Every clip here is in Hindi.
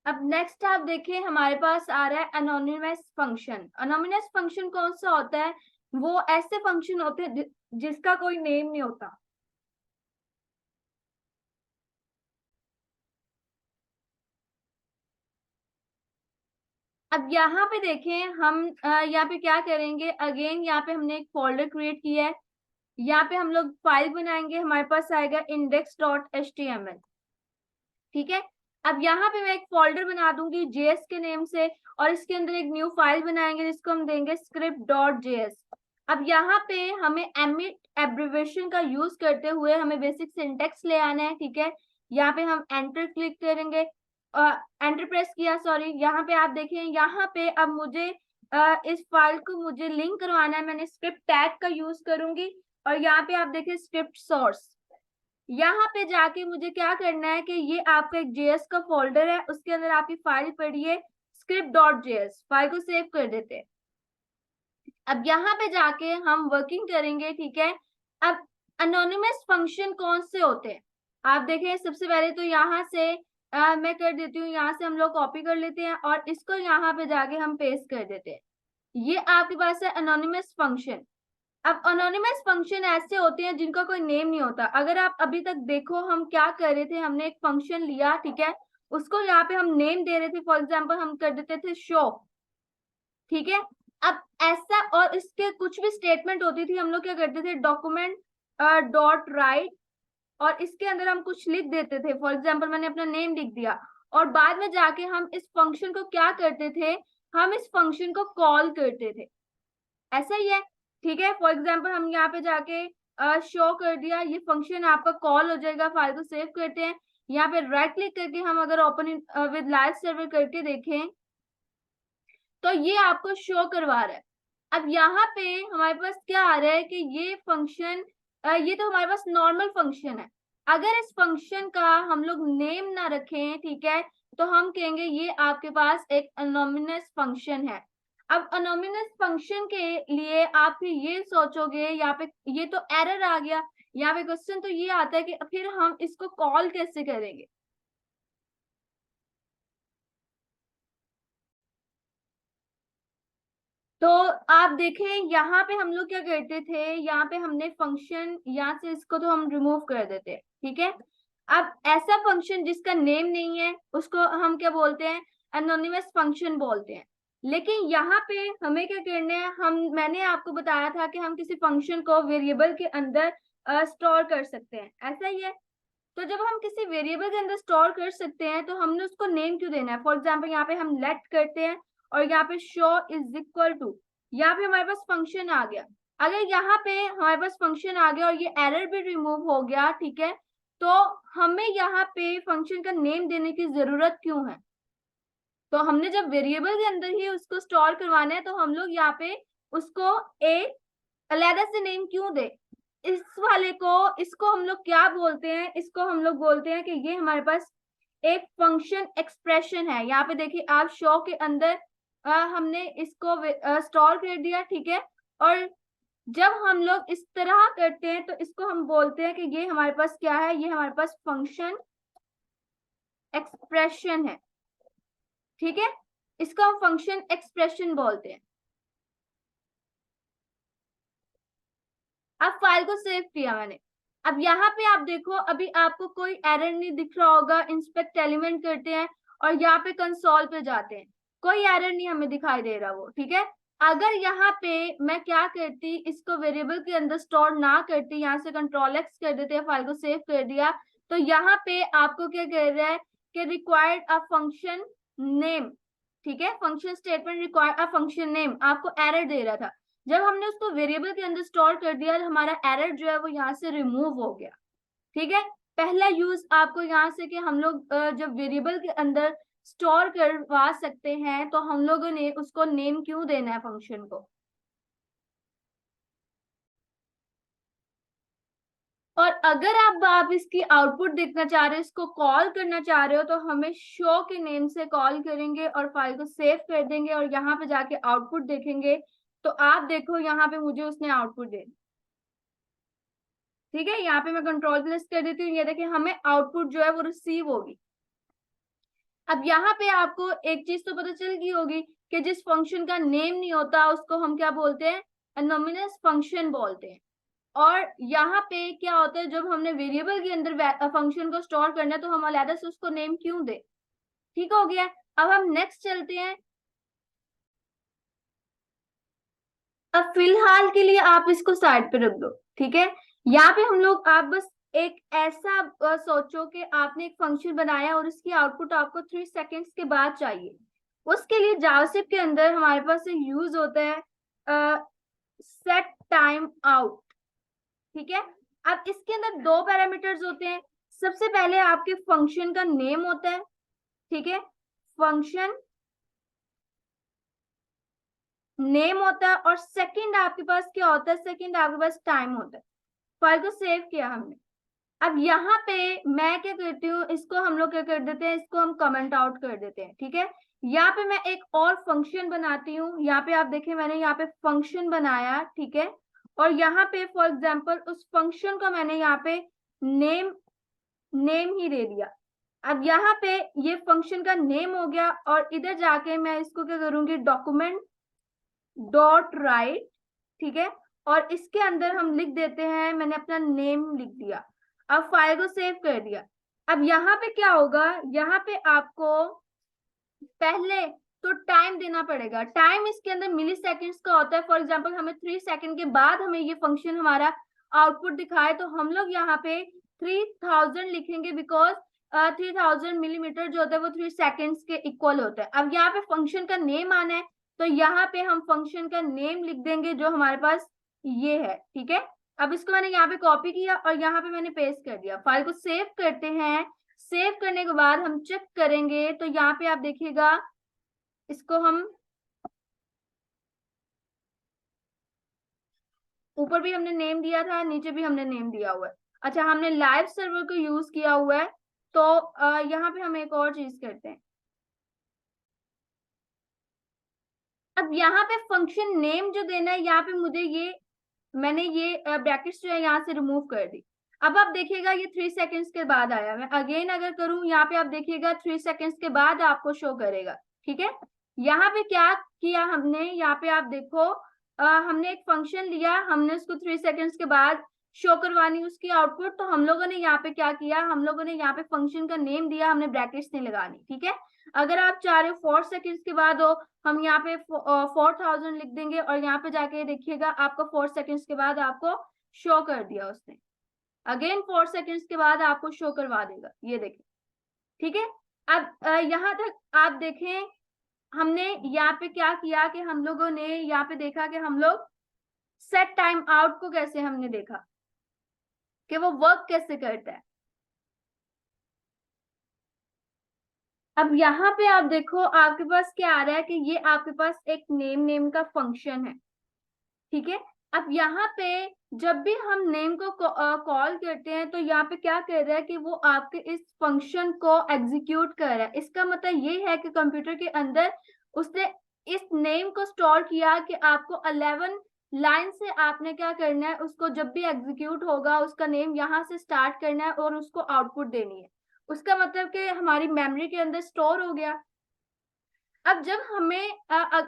अब नेक्स्ट आप देखिए हमारे पास आ रहा है अनोनिमस फंक्शन। अनोनिमस फंक्शन कौन सा होता है? वो ऐसे फंक्शन होते हैं जिसका कोई नेम नहीं होता। अब यहाँ पे देखें हम यहाँ पे क्या करेंगे, अगेन यहाँ पे हमने एक फोल्डर क्रिएट किया है। यहाँ पे हम लोग फाइल बनाएंगे, हमारे पास आएगा index.html। ठीक है। अब यहाँ पे मैं एक फोल्डर बना दूंगी जेएस के नेम से, और इसके अंदर एक न्यू फाइल बनाएंगे जिसको हम देंगे script.js। अब यहाँ पे हमें एमिट एब्रिवेशन का यूज करते हुए हमें बेसिक सिंटेक्स ले आना है। ठीक है। यहाँ पे हम एंटर क्लिक करेंगे, एंटर प्रेस किया, सॉरी। यहाँ पे आप देखें, यहाँ पे अब मुझे इस फाइल को मुझे लिंक करवाना है, मैंने स्क्रिप्ट टैग का यूज करूंगी। और यहाँ पे आप देखें स्क्रिप्ट सोर्स, यहाँ पे जाके मुझे क्या करना है कि ये आपका एक जेएस का फोल्डर है, उसके अंदर आपकी फाइल पड़ी है script.js, फाइल को सेव कर देते हैं। अब यहाँ पे जाके हम वर्किंग करेंगे। ठीक है। अब अनोनिमस फंक्शन कौन से होते हैं आप देखें, सबसे पहले तो यहाँ से मैं कर देती हूँ, यहाँ से हम लोग कॉपी कर लेते हैं और इसको यहाँ पे जाके हम पेस्ट कर देते हैं। ये आपके पास है अनोनिमस फंक्शन। अब अनोनिमस फंक्शन ऐसे होते हैं जिनका कोई नेम नहीं होता। अगर आप अभी तक देखो हम क्या कर रहे थे, हमने एक फंक्शन लिया, ठीक है, उसको यहाँ पे हम नेम दे रहे थे। फॉर एग्जांपल हम कर देते थे शो। ठीक है। अब ऐसा, और इसके कुछ भी स्टेटमेंट होती थी, हम लोग क्या करते थे, डॉक्यूमेंट डॉट राइट, और इसके अंदर हम कुछ लिख देते थे। फॉर एग्जाम्पल मैंने अपना नेम लिख दिया, और बाद में जाके हम इस फंक्शन को क्या करते थे, हम इस फंक्शन को कॉल करते थे। ऐसा ही है। ठीक है। फॉर एग्जाम्पल हम यहाँ पे जाके शो कर दिया, ये फंक्शन आपका कॉल हो जाएगा। फाइल को सेव करते हैं, यहाँ पे राइट क्लिक करके हम अगर ओपन विद लाइव सर्वर करके देखें तो ये आपको शो करवा रहा है। अब यहाँ पे हमारे पास क्या आ रहा है कि ये फंक्शन, ये तो हमारे पास नॉर्मल फंक्शन है। अगर इस फंक्शन का हम लोग नेम ना रखें, ठीक है, तो हम कहेंगे ये आपके पास एक अनोनिमस फंक्शन है। अब अनोनिमस फंक्शन के लिए आप फिर ये सोचोगे, यहाँ पे ये तो एरर आ गया। यहाँ पे क्वेश्चन तो ये आता है कि फिर हम इसको कॉल कैसे करेंगे। तो आप देखें यहाँ पे हम लोग क्या करते थे, यहाँ पे हमने फंक्शन, यहाँ से इसको तो हम रिमूव कर देते हैं। ठीक है। अब ऐसा फंक्शन जिसका नेम नहीं है उसको हम क्या बोलते हैं, एनोनिमस फंक्शन बोलते हैं। लेकिन यहाँ पे हमें क्या करना है, हम, मैंने आपको बताया था कि हम किसी फंक्शन को वेरिएबल के अंदर स्टोर कर सकते हैं। ऐसा ही है। तो जब हम किसी वेरिएबल के अंदर स्टोर कर सकते हैं तो हमने उसको नेम क्यों देना है। फॉर एग्जाम्पल यहाँ पे हम लेट करते हैं, और यहाँ पे शो इज इक्वल टू, यहाँ पे हमारे पास फंक्शन आ गया। अगर यहाँ पे हमारे पास फंक्शन आ गया और ये एरर भी रिमूव हो गया, ठीक है, तो हमें यहाँ पे फंक्शन का नेम देने की जरूरत क्यों है। तो हमने जब वेरिएबल के अंदर ही उसको स्टोर करवाना है तो हम लोग यहाँ पे उसको एक अलग से नेम क्यों दे। इस वाले को, इसको हम लोग क्या बोलते हैं, इसको हम लोग बोलते हैं कि ये हमारे पास एक फंक्शन एक्सप्रेशन है। यहाँ पे देखिए आप शो के अंदर हमने इसको स्टोर कर दिया। ठीक है। और जब हम लोग इस तरह करते हैं तो इसको हम बोलते हैं कि ये हमारे पास क्या है, ये हमारे पास फंक्शन एक्सप्रेशन है। ठीक है। इसको हम फंक्शन एक्सप्रेशन बोलते हैं। अब फाइल को सेव किया मैंने। अब यहाँ पे आप देखो, अभी आपको कोई एरर नहीं दिख रहा होगा। इंस्पेक्ट एलिमेंट करते हैं और यहाँ पे कंसोल पे जाते हैं, कोई एरर नहीं हमें दिखाई दे रहा वो। ठीक है। अगर यहाँ पे मैं क्या करती, इसको वेरिएबल के अंदर स्टोर ना करती, यहाँ से कंट्रोल एक्स कर देते हैं, फाइल को सेव कर दिया, तो यहाँ पे आपको क्या कह रहा है कि रिक्वायर्ड अ फंक्शन नेम। ठीक है। Function statement required a function name आपको एरर दे रहा था। जब हमने उसको वेरिएबल के अंदर स्टोर कर दिया, हमारा एरर जो है वो यहाँ से रिमूव हो गया। ठीक है। पहला यूज आपको यहाँ से कि हम लोग जब वेरिएबल के अंदर स्टोर करवा सकते हैं तो हम लोगों ने उसको नेम क्यों देना है फंक्शन को। और अगर आप इसकी आउटपुट देखना चाह रहे हो, इसको कॉल करना चाह रहे हो, तो हमें शो के नेम से कॉल करेंगे और फाइल को सेव कर देंगे और यहाँ पे जाके आउटपुट देखेंगे। तो आप देखो यहाँ पे मुझे उसने आउटपुट दे। ठीक है। यहाँ पे मैं कंट्रोल प्लस कर देती हूँ, ये देखिए हमें आउटपुट जो है वो रिसीव होगी। अब यहाँ पे आपको एक चीज तो पता चल गई होगी कि जिस फंक्शन का नेम नहीं होता उसको हम क्या बोलते हैं, एनोनिमस फंक्शन बोलते हैं। और यहाँ पे क्या होता है, जब हमने वेरिएबल के अंदर फंक्शन को स्टोर करना है तो हम अलग से उसको नेम क्यों दे। ठीक हो गया। अब हम नेक्स्ट चलते हैं। अब फिलहाल के लिए आप इसको साइड पे रख दो, ठीक है। यहाँ पे हम लोग, आप बस एक ऐसा सोचो कि आपने एक फंक्शन बनाया और उसकी आउटपुट आपको 3 सेकेंड्स के बाद चाहिए। उसके लिए जावास्क्रिप्ट के अंदर हमारे पास एक यूज होता है सेट टाइम आउट, ठीक है। अब इसके अंदर दो पैरामीटर्स होते हैं। सबसे पहले आपके फंक्शन का नेम होता है, ठीक है, फंक्शन नेम होता है। और सेकंड आपके पास क्या होता है, सेकंड आपके पास टाइम होता है। फाइल को सेव किया हमने। अब यहाँ पे मैं क्या करती हूँ, इसको हम लोग क्या कर देते हैं, इसको हम कमेंट आउट कर देते हैं, ठीक है। यहाँ पे मैं एक और फंक्शन बनाती हूँ। यहाँ पे आप देखें मैंने यहाँ पे फंक्शन बनाया, ठीक है। और यहाँ पे फॉर एग्जाम्पल उस फंक्शन को मैंने यहाँ पे नेम ही दे दिया। अब यहाँ पे ये फंक्शन का नेम हो गया। और इधर जाके मैं इसको क्या करूंगी, डॉक्यूमेंट डॉट राइट, ठीक है। और इसके अंदर हम लिख देते हैं, मैंने अपना नेम लिख दिया। अब फाइल को सेव कर दिया। अब यहाँ पे क्या होगा, यहाँ पे आपको पहले तो टाइम देना पड़ेगा। टाइम इसके अंदर मिली सेकेंड्स का होता है। फॉर एग्जाम्पल हमें 3 सेकेंड के बाद हमें ये फंक्शन हमारा आउटपुट दिखाए तो हम लोग यहाँ पे 3000 लिखेंगे, बिकॉज 3000 मिलीमीटर जो होता है वो 3 सेकेंड्स के इक्वल होता है। अब यहाँ पे फंक्शन का नेम आना है तो यहाँ पे हम फंक्शन का नेम लिख देंगे जो हमारे पास ये है, ठीक है। अब इसको मैंने यहाँ पे कॉपी किया और यहाँ पे मैंने पेस्ट कर दिया। फाइल को सेव करते हैं। सेव करने के बाद हम चेक करेंगे तो यहाँ पे आप देखिएगा, इसको हम ऊपर भी हमने नेम दिया था, नीचे भी हमने नेम दिया हुआ है। अच्छा, हमने लाइव सर्वर को यूज किया हुआ है। तो यहाँ पे हम एक और चीज करते हैं। अब यहाँ पे फंक्शन नेम जो देना है, यहाँ पे मुझे मैंने ये ब्रैकेट्स जो है यहाँ से रिमूव कर दी। अब आप देखिएगा ये 3 सेकेंड्स के बाद आया। मैं अगेन अगर करूं, यहाँ पे आप देखिएगा 3 सेकेंड्स के बाद आपको शो करेगा, ठीक है। यहाँ पे क्या किया हमने, यहाँ पे आप देखो हमने एक फंक्शन लिया, हमने उसको 3 सेकेंड्स के बाद शो करवानी उसकी आउटपुट। तो हम लोगों ने यहाँ पे क्या किया, हम लोगों ने यहाँ पे फंक्शन का नेम दिया, हमने ब्रैकेट्स नहीं लगानी, ठीक है। अगर आप चाह रहे हो 4 सेकेंड्स के बाद हो, हम यहाँ पे 4000 लिख देंगे और यहाँ पे जाके देखिएगा आपको 4 सेकेंड्स के बाद आपको शो कर दिया उसने। अगेन 4 सेकेंड्स के बाद आपको शो करवा देगा, ये देखें, ठीक है। अब यहाँ तक आप देखें हमने यहाँ पे क्या किया कि हम लोगों ने यहाँ पे देखा कि हम लोग सेट टाइम आउट को कैसे हमने देखा कि वो वर्क कैसे करता है। अब यहाँ पे आप देखो आपके पास क्या आ रहा है कि ये आपके पास एक नेम का फंक्शन है, ठीक है। अब यहाँ पे जब भी हम नेम को कॉल करते हैं तो यहाँ पे क्या कर रहा है कि वो आपके इस फंक्शन को एग्जीक्यूट कर रहा है। इसका मतलब ये है कि कंप्यूटर के अंदर उसने इस नेम को स्टोर किया कि आपको 11 लाइन से आपने क्या करना है, उसको जब भी एग्जीक्यूट होगा उसका नेम यहाँ से स्टार्ट करना है और उसको आउटपुट देनी है। उसका मतलब कि हमारी मेमोरी के अंदर स्टोर हो गया। अब जब हमें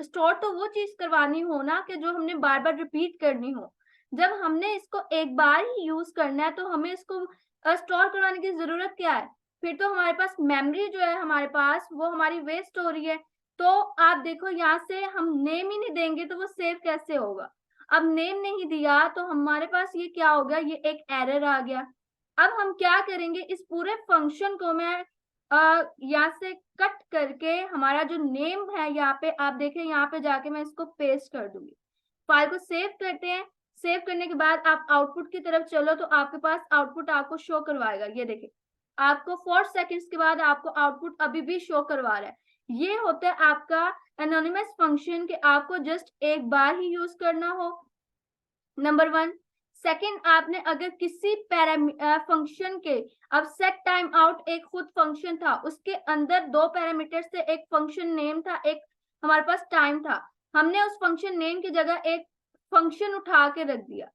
स्टोर तो वो चीज करवानी हो ना कि जो हमने बार बार रिपीट करनी हो। जब हमने इसको एक बार ही यूज करना है तो हमें इसको स्टोर करवाने की जरूरत क्या है। फिर तो हमारे पास मेमोरी जो है हमारे पास वो हमारी वेस्ट हो रही है। तो आप देखो यहाँ से हम नेम ही नहीं देंगे तो वो सेव कैसे होगा। अब नेम नहीं दिया तो हमारे पास ये क्या हो गया, ये एक एरर आ गया। अब हम क्या करेंगे, इस पूरे फंक्शन को मैं यहाँ से कट करके हमारा जो नेम है यहाँ पे आप देखें, यहाँ पे जाके मैं इसको पेस्ट कर दूंगी। फाइल को सेव करते हैं। सेव करने के बाद आप आउटपुट की तरफ चलो तो आपके पास आउटपुट आपको शो करवाएगा। ये देखिए आपको 4 सेकेंड्स के बाद आपको आउटपुट अभी भी शो करवा रहा है। ये होता है आपका एनोनिमस फंक्शन कि आपको जस्ट एक बार ही यूज करना हो, नंबर 1। सेकेंड, आपने अगर किसी फंक्शन के, अब सेट टाइम आउट एक खुद फंक्शन था, उसके अंदर 2 पैरामीटर से एक फंक्शन नेम था, एक हमारे पास टाइम था। हमने उस फंक्शन नेम की जगह एक फंक्शन उठा के रख दिया,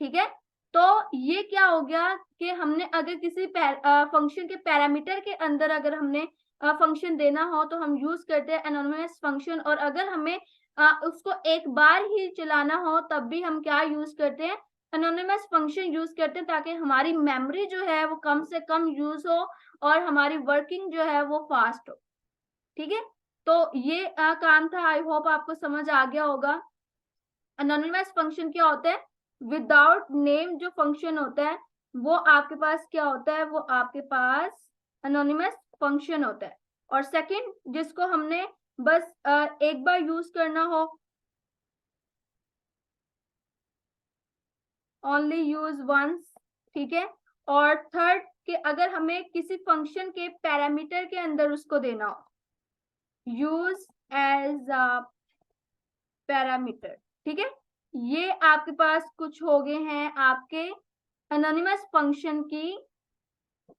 ठीक है। तो ये क्या हो गया कि हमने अगर किसी फंक्शन के पैरामीटर के अंदर अगर हमने फंक्शन देना हो तो हम यूज करते हैं एनोनिमस फंक्शन, और अगर हमें उसको एक बार ही चलाना हो तब भी हम क्या यूज करते हैं, एनोनिमस फंक्शन यूज करते हैं, ताकि हमारी मेमोरी जो है वो कम से कम यूज हो और हमारी वर्किंग जो है वो फास्ट हो। ठीक है, तो ये काम था। आई होप आपको समझ आ गया होगा। एनोनिमस फंक्शन क्या होता है, विदाउट नेम जो फंक्शन होता है वो आपके पास क्या होता है, वो आपके पास एनोनिमस फंक्शन होता है। और सेकंड, जिसको हमने बस एक बार यूज करना हो, ओनली यूज वंस, ठीक है। और थर्ड, कि अगर हमें किसी फंक्शन के पैरामीटर के अंदर उसको देना हो, यूज एज अ पैरामीटर, ठीक है। ये आपके पास कुछ हो गए हैं आपके एनोनिमस फंक्शन की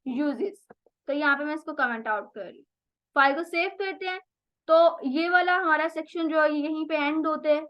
यूजेस। तो यहाँ पे मैं इसको कमेंट आउट कर रही हूँ। फाइल को सेव करते हैं। तो ये वाला हमारा सेक्शन जो है यहीं पे एंड होते हैं।